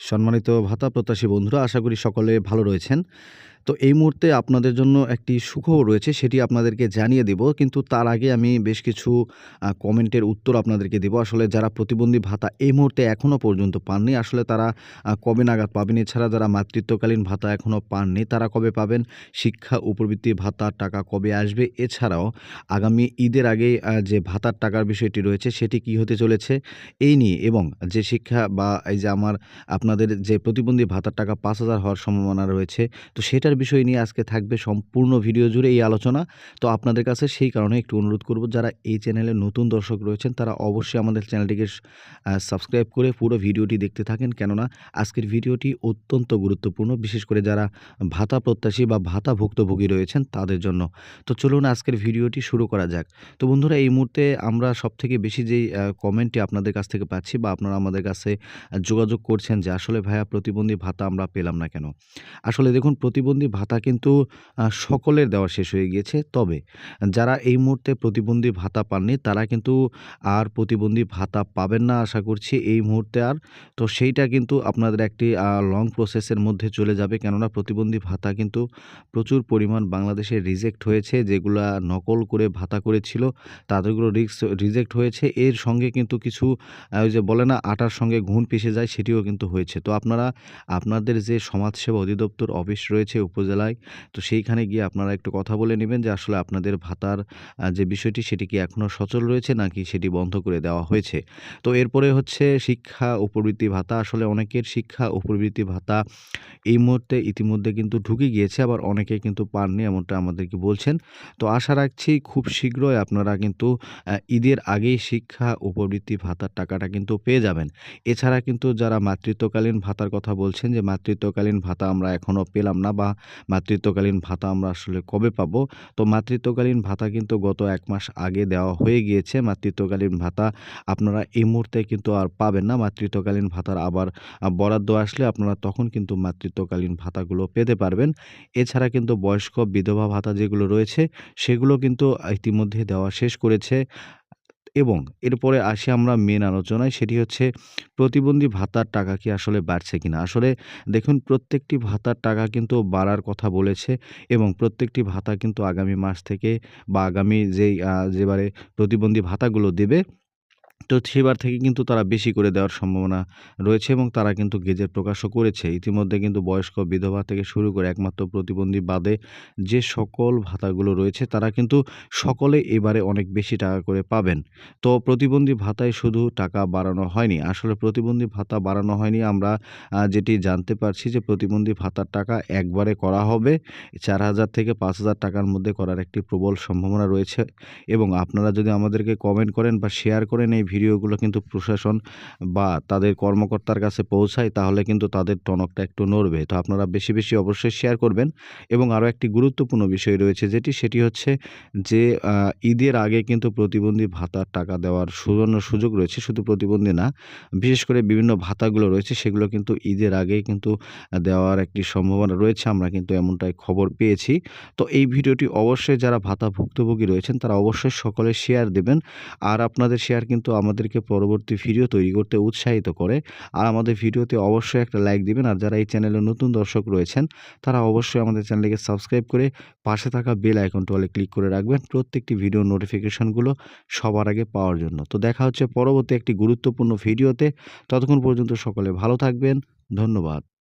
সম্মানিত ভাতা প্রত্যাশী বন্ধুরা, আশা করি সকলে ভালো রয়েছেন। তো এই মুহূর্তে আপনাদের জন্য একটি সুখবর রয়েছে, সেটি আপনাদেরকে জানিয়ে দিব। কিন্তু তার আগে আমি বেশ কিছু কমেন্টের উত্তর আপনাদেরকে দেব। আসলে যারা প্রতিবন্ধী ভাতা এই মুহূর্তে এখনও পর্যন্ত পাননি, আসলে তারা কবে নাগাদ পাবেন? এছাড়া যারা মাতৃত্বকালীন ভাতা এখনও পাননি, তারা কবে পাবেন? শিক্ষা উপবৃত্তি ভাতার টাকা কবে আসবে? এছাড়াও আগামী ঈদের আগে যে ভাতার টাকার বিষয়টি রয়েছে, সেটি কী হতে চলেছে? এই নিয়ে এবং যে শিক্ষা বা এই যে আপনাদের যে প্রতিবন্ধী ভাতার টাকা ৫,০০০ হওয়ার সম্ভাবনা রয়েছে, তো সেটার বিষয় নিয়ে আজকে থাকবে সম্পূর্ণ ভিডিও জুড়ে এই আলোচনা। তো আপনাদের কাছে সেই কারণে একটু অনুরোধ করব, যারা এই চ্যানেলে নতুন দর্শক রয়েছেন তারা অবশ্যই আমাদের চ্যানেলটিকে সাবস্ক্রাইব করে পুরো ভিডিওটি দেখতে থাকেন। কেননা আজকের ভিডিওটি অত্যন্ত গুরুত্বপূর্ণ, বিশেষ করে যারা ভাতা প্রত্যাশী বা ভাতা ভুক্তভোগী রয়েছেন তাদের জন্য। তো চলুন আজকের ভিডিওটি শুরু করা যাক। তো বন্ধুরা, এই মুহূর্তে আমরা সবথেকে বেশি যেই কমেন্টটি আপনাদের কাছ থেকে পাচ্ছি বা আপনারা আমাদের কাছে যোগাযোগ করছেন যে আসলে ভাইয়া প্রতিবন্ধী ভাতা আমরা পেলাম না কেন? আসলে দেখুন, প্রতিবন্ধী ভাতা কিন্তু সকলের দেওয়া শেষ হয়ে গিয়েছে। তবে যারা এই মুহূর্তে প্রতিবন্ধী ভাতা পাননি তারা কিন্তু আর প্রতিবন্ধী ভাতা পাবেন না আশা করছি এই মুহূর্তে আর। তো সেইটা কিন্তু আপনাদের একটি লং প্রসেসের মধ্যে চলে যাবে। কেননা প্রতিবন্ধী ভাতা কিন্তু প্রচুর পরিমাণ বাংলাদেশে রিজেক্ট হয়েছে। যেগুলা নকল করে ভাতা করেছিল তাদেরগুলো রিজেক্ট হয়েছে। এর সঙ্গে কিন্তু কিছু ওই যে বলে না, আটার সঙ্গে ঘুন পিষে যায়, সেটিও কিন্তু হয়েছে। তো আপনারা আপনাদের যে সমাজসেবা অধিদপ্তর অফিস রয়েছে উপজেলায়, তো সেইখানে গিয়ে আপনারা একটু কথা বলে নেবেন যে আসলে আপনাদের ভাতার যে বিষয়টি সেটি কি এখনও সচল রয়েছে নাকি সেটি বন্ধ করে দেওয়া হয়েছে। তো এরপরে হচ্ছে শিক্ষা উপবৃত্তি ভাতা। আসলে অনেকের শিক্ষা উপবৃত্তি ভাতা এই মুহূর্তে ইতিমধ্যে কিন্তু ঢুকে গিয়েছে, আবার অনেকে কিন্তু পাননি এমনটা আমাদেরকে বলছেন। তো আশা রাখছি খুব শীঘ্রই আপনারা কিন্তু ঈদের আগেই শিক্ষা উপবৃত্তি ভাতার টাকাটা কিন্তু পেয়ে যাবেন। এছাড়া কিন্তু যারা মাতৃত্বকালীন ভাতার কথা বলছেন যে মাতৃত্বকালীন ভাতা আমরা এখনও পেলাম না বা মাতৃত্বকালীন ভাতা আমরা আসলে কবে পাবো? তো মাতৃত্বকালীন ভাতা কিন্তু গত ১ মাস আগে দেওয়া হয়ে গিয়েছে। মাতৃত্বকালীন ভাতা আপনারা এই মুহূর্তে কিন্তু আর পাবেন না। মাতৃত্বকালীন ভাতার আবার বরাদ্দ আসলে আপনারা তখন কিন্তু মাতৃত্বকালীন ভাতাগুলো পেতে পারবেন। এছাড়া কিন্তু বয়স্ক বিধবা ভাতা যেগুলো রয়েছে সেগুলো কিন্তু ইতিমধ্যে দেওয়া শেষ করেছে। এবং এরপরে আসি আমরা মেন আলোচনায়, সেটি হচ্ছে প্রতিবন্ধী ভাতার টাকা কি আসলে বাড়ছে কিনা? আসলে দেখুন, প্রত্যেকটি ভাতার টাকা কিন্তু বাড়ার কথা বলেছে এবং প্রত্যেকটি ভাতা কিন্তু আগামী মাস থেকে বা আগামী যেবারে প্রতিবন্ধী ভাতাগুলো দেবে, তো সেবার থেকে কিন্তু তারা বেশি করে দেওয়ার সম্ভাবনা রয়েছে এবং তারা কিন্তু গেজেট প্রকাশও করেছে। ইতিমধ্যে কিন্তু বয়স্ক বিধবা থেকে শুরু করে একমাত্র প্রতিবন্ধী বাদে যে সকল ভাতাগুলো রয়েছে তারা কিন্তু সকলে এবারে অনেক বেশি টাকা করে পাবেন। তো প্রতিবন্ধী ভাতায় শুধু টাকা বাড়ানো হয়নি। আসলে প্রতিবন্ধী ভাতা বাড়ানো হয়নি। আমরা যেটি জানতে পারছি যে প্রতিবন্ধী ভাতার টাকা একবারে করা হবে। ৪,০০০ থেকে ৫,০০০ টাকার মধ্যে করার একটি প্রবল সম্ভাবনা রয়েছে এবং আপনারা যদি আমাদেরকে কমেন্ট করেন বা শেয়ার করেন এই ভিডিওগুলো কিন্তু প্রশাসন বা তাদের কর্মকর্তার কাছে পৌঁছায়, তাহলে কিন্তু তাদের টনকটা একটু নড়বে। তো আপনারা বেশি, বেশি অবশ্যই শেয়ার করবেন। এবং আরও একটি গুরুত্বপূর্ণ বিষয় রয়েছে সেটি হচ্ছে যে ঈদের আগে কিন্তু প্রতিবন্ধী ভাতার টাকা দেওয়ার সুবর্ণ সুযোগ রয়েছে। শুধু প্রতিবন্ধী না, বিশেষ করে বিভিন্ন ভাতাগুলো রয়েছে সেগুলো কিন্তু ঈদের আগেই কিন্তু দেওয়ার একটি সম্ভাবনা রয়েছে। আমরা কিন্তু এমনটাই খবর পেয়েছি। তো এই ভিডিওটি অবশ্যই যারা ভাতা ভুক্তভোগী রয়েছেন তারা অবশ্যই সকলে শেয়ার দেবেন। আর আপনাদের শেয়ার কিন্তু আমাদেরকে পরবর্তী ভিডিও তৈরি করতে উৎসাহিত করে। আর আমাদের ভিডিওতে অবশ্যই একটা লাইক দিবেন। আর যারা এই চ্যানেলে নতুন দর্শক রয়েছেন তারা অবশ্যই আমাদের চ্যানেলটিকে সাবস্ক্রাইব করে পাশে থাকা বেল আইকনটি অলে ক্লিক করে রাখবেন প্রত্যেকটি ভিডিওর নোটিফিকেশনগুলো সবার আগে পাওয়ার জন্য। তো দেখা হচ্ছে পরবর্তী একটি গুরুত্বপূর্ণ ভিডিওতে। ততক্ষণ পর্যন্ত সকলে ভালো থাকবেন। ধন্যবাদ।